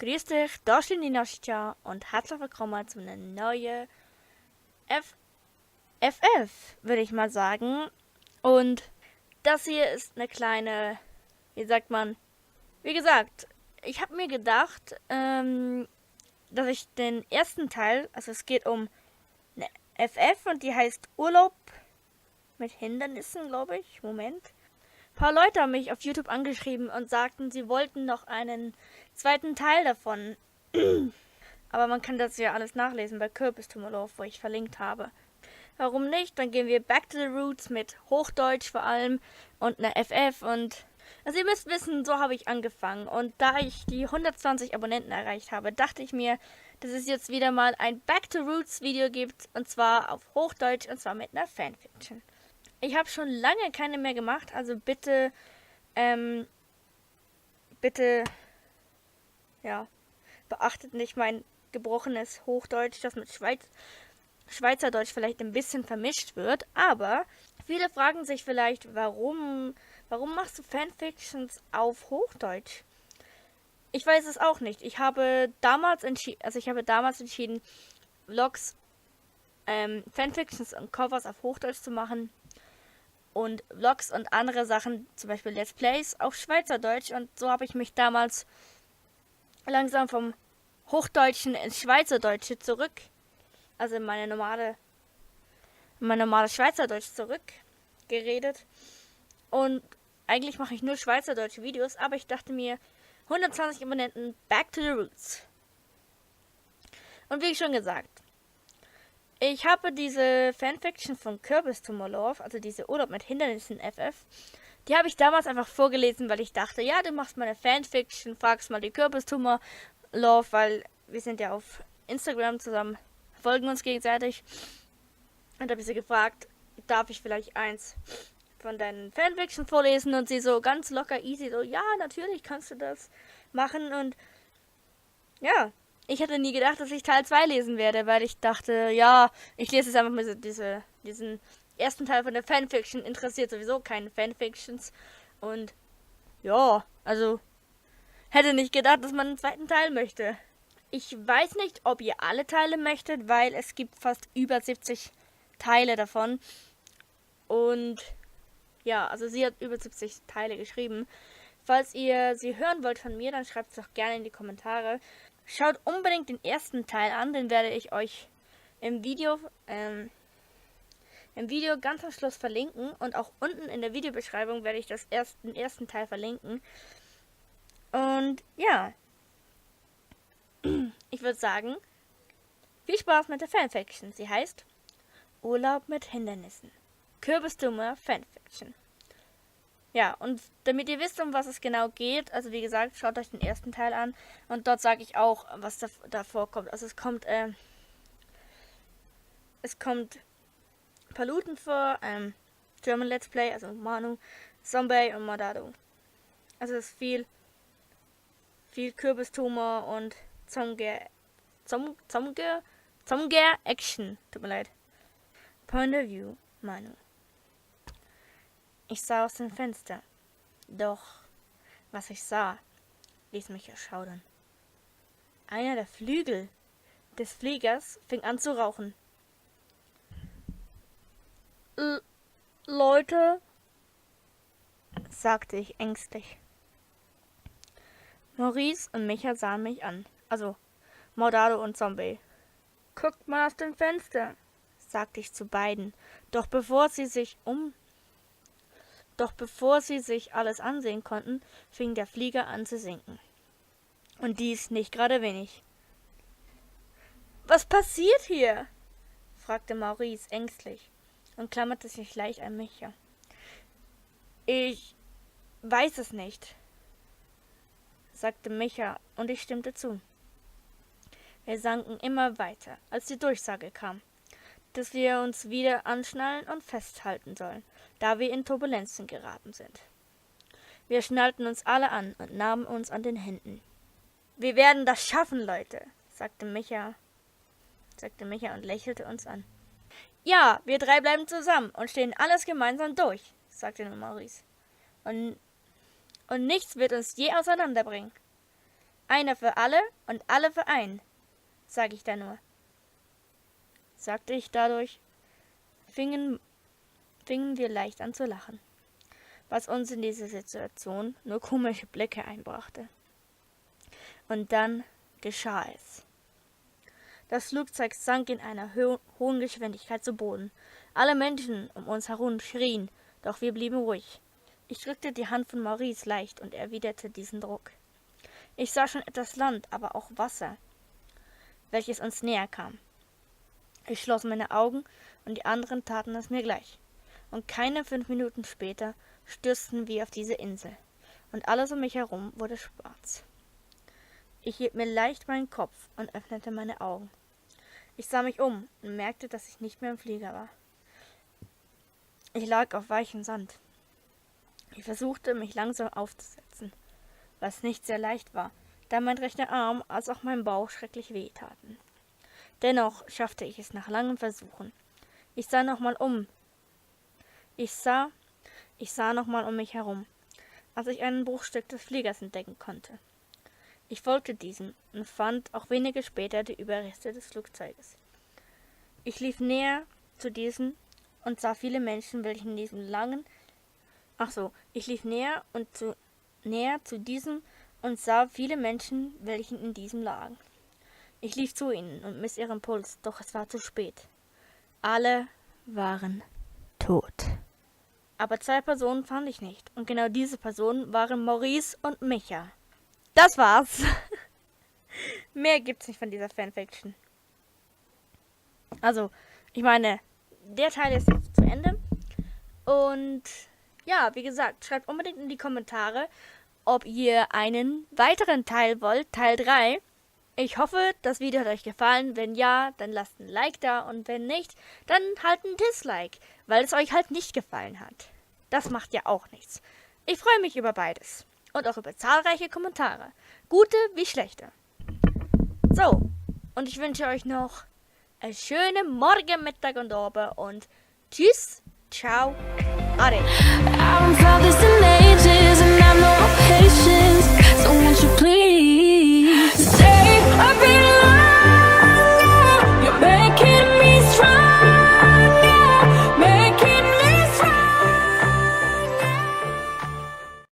Grüß dich, da ist die Nastja und herzlich willkommen zu einer neuen FF, würde ich mal sagen. Und das hier ist eine kleine, wie sagt man, wie gesagt, ich habe mir gedacht, dass ich den ersten Teil, also es geht um eine FF und die heißt Urlaub mit Hindernissen, glaube ich. Moment. Ein paar Leute haben mich auf YouTube angeschrieben und sagten, sie wollten noch einen zweiten Teil davon. Aber man kann das ja alles nachlesen bei Kürbistummerlauf, wo ich verlinkt habe. Warum nicht? Dann gehen wir back to the roots mit Hochdeutsch vor allem und einer FF und... Also ihr müsst wissen, so habe ich angefangen. Und da ich die 120 Abonnenten erreicht habe, dachte ich mir, dass es jetzt wieder mal ein Back to Roots Video gibt. Und zwar auf Hochdeutsch und zwar mit einer Fanfiction. Ich habe schon lange keine mehr gemacht, also bitte, bitte, ja, beachtet nicht mein gebrochenes Hochdeutsch, das mit Schweizerdeutsch vielleicht ein bisschen vermischt wird. Aber viele fragen sich vielleicht, warum machst du Fanfictions auf Hochdeutsch? Ich weiß es auch nicht. Ich habe damals entschieden, Vlogs, Fanfictions und Covers auf Hochdeutsch zu machen und Vlogs und andere Sachen, zum Beispiel Let's Plays, auf Schweizerdeutsch. Und so habe ich mich damals langsam vom Hochdeutschen ins Schweizerdeutsche zurück, also in mein normales Schweizerdeutsch zurückgeredet. Und eigentlich mache ich nur schweizerdeutsche Videos, aber ich dachte mir, 120 Abonnenten, back to the roots. Und wie schon gesagt, ich habe diese Fanfiction von Kürbistummerlauf, also diese Urlaub mit Hindernissen FF, die habe ich damals einfach vorgelesen, weil ich dachte, ja, du machst mal eine Fanfiction, fragst mal die Kürbistummerlauf, weil wir sind ja auf Instagram zusammen, folgen uns gegenseitig. Und habe ich sie gefragt, darf ich vielleicht eins von deinen Fanfiction vorlesen? Und sie so ganz locker easy, so, ja, natürlich kannst du das machen. Und ja, ich hätte nie gedacht, dass ich Teil 2 lesen werde, weil ich dachte, ja, ich lese jetzt einfach mal diesen ersten Teil von der Fanfiction. Interessiert sowieso keine Fanfictions. Und ja, also hätte nicht gedacht, dass man einen zweiten Teil möchte. Ich weiß nicht, ob ihr alle Teile möchtet, weil es gibt fast über 70 Teile davon. Und ja, also sie hat über 70 Teile geschrieben. Falls ihr sie hören wollt von mir, dann schreibt es doch gerne in die Kommentare. Schaut unbedingt den ersten Teil an, den werde ich euch im Video ganz am Schluss verlinken. Und auch unten in der Videobeschreibung werde ich den ersten Teil verlinken. Und ja, ich würde sagen, viel Spaß mit der Fanfiction. Sie heißt Urlaub mit Hindernissen. Kürbistummer Fanfiction. Ja, und damit ihr wisst, um was es genau geht, also wie gesagt, schaut euch den ersten Teil an und dort sage ich auch, was da vorkommt. Also es kommt Paluten vor, German Let's Play, also Manu, Zombie und Modado. Also es ist viel Kürbistumor und Zomger Action. Tut mir leid. Point of View, Manu. Ich sah aus dem Fenster. Doch, was ich sah, ließ mich erschaudern. Einer der Flügel des Fliegers fing an zu rauchen. Leute, sagte ich ängstlich. Maurice und Micha sahen mich an. Also, Mordado und Zombie. Guckt mal aus dem Fenster, sagte ich zu beiden. Doch bevor sie sich alles ansehen konnten, fing der Flieger an zu sinken. Und dies nicht gerade wenig. Was passiert hier? Fragte Maurice ängstlich und klammerte sich leicht an Micha. Ich weiß es nicht, sagte Micha, und ich stimmte zu. Wir sanken immer weiter, als die Durchsage kam, dass wir uns wieder anschnallen und festhalten sollen, da wir in Turbulenzen geraten sind. Wir schnallten uns alle an und nahmen uns an den Händen. Wir werden das schaffen, Leute, sagte Micha und lächelte uns an. Ja, wir drei bleiben zusammen und stehen alles gemeinsam durch, sagte nun Maurice. Und nichts wird uns je auseinanderbringen. Einer für alle und alle für einen, sage ich da nur. Sagte ich dadurch, fingen wir leicht an zu lachen, was uns in dieser Situation nur komische Blicke einbrachte. Und dann geschah es. Das Flugzeug sank in einer hohen Geschwindigkeit zu Boden. Alle Menschen um uns herum schrien, doch wir blieben ruhig. Ich drückte die Hand von Maurice leicht und erwiderte diesen Druck. Ich sah schon etwas Land, aber auch Wasser, welches uns näher kam. Ich schloss meine Augen und die anderen taten es mir gleich. Und keine 5 Minuten später stürzten wir auf diese Insel, und alles um mich herum wurde schwarz. Ich hielt mir leicht meinen Kopf und öffnete meine Augen. Ich sah mich um und merkte, dass ich nicht mehr im Flieger war. Ich lag auf weichem Sand. Ich versuchte, mich langsam aufzusetzen, was nicht sehr leicht war, da mein rechter Arm als auch mein Bauch schrecklich wehtaten. Dennoch schaffte ich es nach langem Versuchen. Ich sah nochmal um mich herum, als ich ein Bruchstück des Fliegers entdecken konnte. Ich folgte diesem und fand auch wenige später die Überreste des Flugzeuges. Ich lief näher zu diesem und sah viele Menschen, welche in diesem lagen. Ich lief zu ihnen und miss ihren Puls, doch es war zu spät. Alle waren tot. Aber 2 Personen fand ich nicht, und genau diese Personen waren Maurice und Micha. Das war's. Mehr gibt's nicht von dieser Fanfiction. Also, ich meine, der Teil ist jetzt zu Ende. Und ja, wie gesagt, schreibt unbedingt in die Kommentare, ob ihr einen weiteren Teil wollt, Teil 3. Ich hoffe, das Video hat euch gefallen. Wenn ja, dann lasst ein Like da. Und wenn nicht, dann halt ein Dislike, weil es euch halt nicht gefallen hat. Das macht ja auch nichts. Ich freue mich über beides. Und auch über zahlreiche Kommentare. Gute wie schlechte. So, und ich wünsche euch noch einen schönen Morgen, Mittag und Abend. Und tschüss, ciao, ade. I haven't felt this in ages and I have no patience. So won't you please